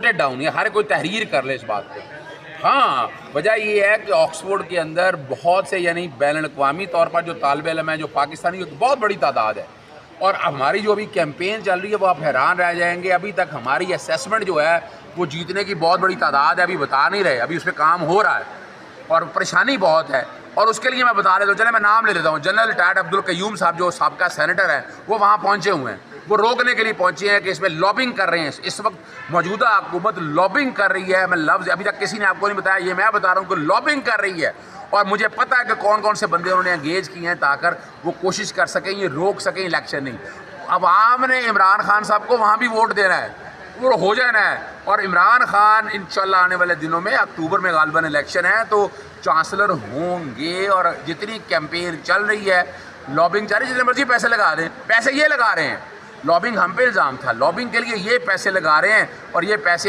Down, ये हर कोई तहरीर कर ले इस बात को। हाँ, वजह ये है कि ऑक्सफोर्ड के अंदर बहुत से यानी बैनुल-अक़वामी तौर पर जो तालिब इल्म हैं, जो पाकिस्तानी, बहुत बड़ी तादाद है। और हमारी जो अभी कैंपेन चल रही है वो आप हैरान रह जाएंगे। अभी तक हमारी असेसमेंट जो है वो जीतने की बहुत बड़ी तादाद है, अभी बता नहीं रहे, अभी उस पर काम हो रहा है और परेशानी बहुत है। और उसके लिए मैं बता देता हूँ, चले मैं नाम ले लेता हूँ। जनरल रिटायर्ड अब्दुल क़य्यूम साहब जो साबका सेनेटर है वो वहाँ पहुँचे हुए हैं। वो रोकने के लिए पहुँचे हैं कि इसमें लॉबिंग कर रहे हैं। इस वक्त मौजूदा हुकूमत लॉबिंग कर रही है। मैं लफ्ज़ अभी तक किसी ने आपको नहीं बताया, ये मैं बता रहा हूँ कि लॉबिंग कर रही है। और मुझे पता है कि कौन कौन से बंदे उन्होंने एंगेज किए हैं ताकि वो कोशिश कर सकें, ये रोक सकें इलेक्शन नहीं। अब आम ने इमरान खान साहब को वहाँ भी वोट देना है, वो हो जाना है। और इमरान खान इंशाल्लाह आने वाले दिनों में अक्टूबर में गालिबन इलेक्शन है तो चांसलर होंगे। और जितनी कैंपेन चल रही है, लॉबिंग चल रही है, जितने मर्जी पैसे लगा दें, पैसे ये लगा रहे हैं। लॉबिंग हम पे इल्ज़ाम था, लॉबिंग के लिए ये पैसे लगा रहे हैं और ये पैसे